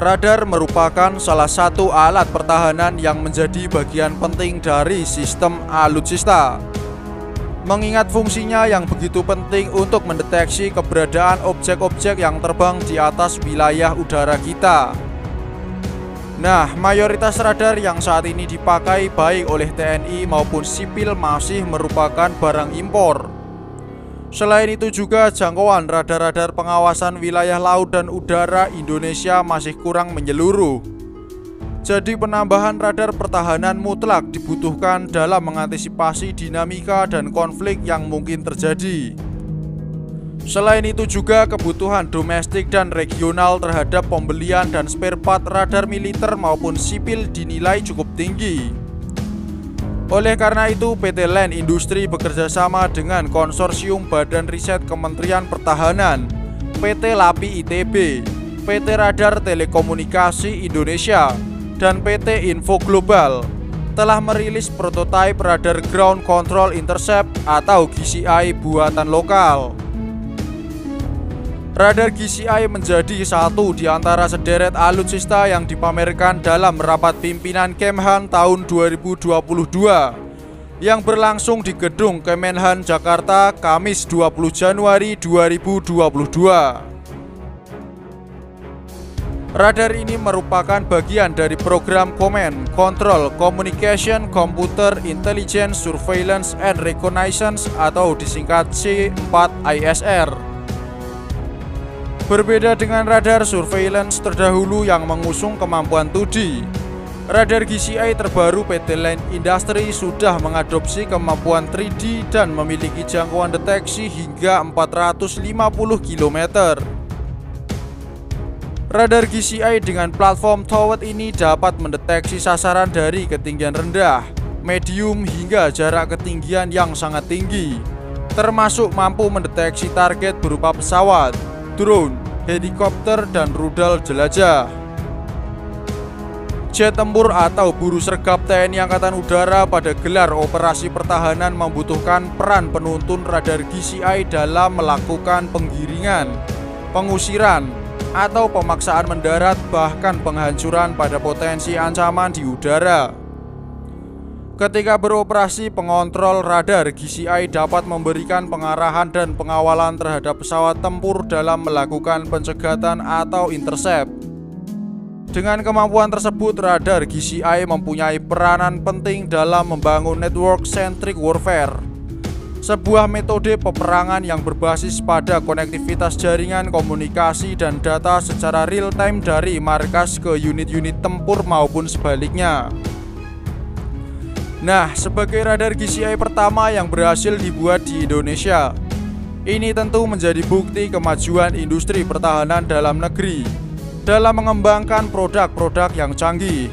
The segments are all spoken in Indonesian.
Radar merupakan salah satu alat pertahanan yang menjadi bagian penting dari sistem alutsista. Mengingat fungsinya yang begitu penting untuk mendeteksi keberadaan objek-objek yang terbang di atas wilayah udara kita. Nah, mayoritas radar yang saat ini dipakai baik oleh TNI maupun sipil masih merupakan barang impor. Selain itu juga jangkauan radar-radar pengawasan wilayah laut dan udara Indonesia masih kurang menyeluruh. Jadi penambahan radar pertahanan mutlak dibutuhkan dalam mengantisipasi dinamika dan konflik yang mungkin terjadi. Selain itu juga kebutuhan domestik dan regional terhadap pembelian dan spare part radar militer maupun sipil dinilai cukup tinggi. Oleh karena itu, PT Land Industri bekerjasama dengan Konsorsium Badan Riset Kementerian Pertahanan, PT LAPI ITB, PT Radar Telekomunikasi Indonesia, dan PT Info Global telah merilis prototipe radar Ground Control Intercept atau GCI buatan lokal. Radar GCI menjadi satu di antara sederet alutsista yang dipamerkan dalam rapat pimpinan Kemhan tahun 2022 yang berlangsung di Gedung Kemenhan Jakarta Kamis 20 Januari 2022. Radar ini merupakan bagian dari program Command, Control, Communication, Computer Intelligence, Surveillance and Reconnaissance atau disingkat C4ISR. Berbeda dengan radar surveillance terdahulu yang mengusung kemampuan 2D, radar GCI terbaru PT Land Industri sudah mengadopsi kemampuan 3D dan memiliki jangkauan deteksi hingga 450 km. Radar GCI dengan platform Towed ini dapat mendeteksi sasaran dari ketinggian rendah, medium hingga jarak ketinggian yang sangat tinggi, termasuk mampu mendeteksi target berupa pesawat, drone, helikopter, dan rudal jelajah. Jet tempur atau buru sergap TNI Angkatan Udara pada gelar operasi pertahanan membutuhkan peran penuntun radar GCI dalam melakukan penggiringan, pengusiran, atau pemaksaan mendarat bahkan penghancuran pada potensi ancaman di udara. Ketika beroperasi, pengontrol radar GCI dapat memberikan pengarahan dan pengawalan terhadap pesawat tempur dalam melakukan pencegatan atau intercept. Dengan kemampuan tersebut, radar GCI mempunyai peranan penting dalam membangun network-centric warfare, sebuah metode peperangan yang berbasis pada konektivitas jaringan komunikasi dan data secara real-time dari markas ke unit-unit tempur maupun sebaliknya. Nah, sebagai radar GCI pertama yang berhasil dibuat di Indonesia, ini tentu menjadi bukti kemajuan industri pertahanan dalam negeri dalam mengembangkan produk-produk yang canggih.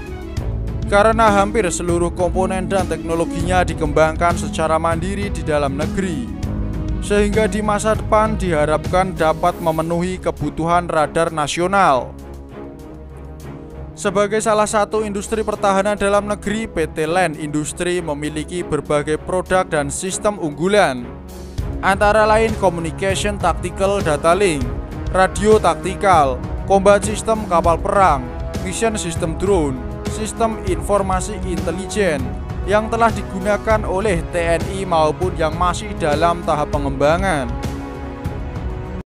Karena hampir seluruh komponen dan teknologinya dikembangkan secara mandiri di dalam negeri, sehingga di masa depan diharapkan dapat memenuhi kebutuhan radar nasional. Sebagai salah satu industri pertahanan dalam negeri, PT Land Industri memiliki berbagai produk dan sistem unggulan, antara lain Communication Tactical Data Link, Radio Taktikal, Combat System kapal perang, Mission System drone, Sistem Informasi Intelijen yang telah digunakan oleh TNI maupun yang masih dalam tahap pengembangan.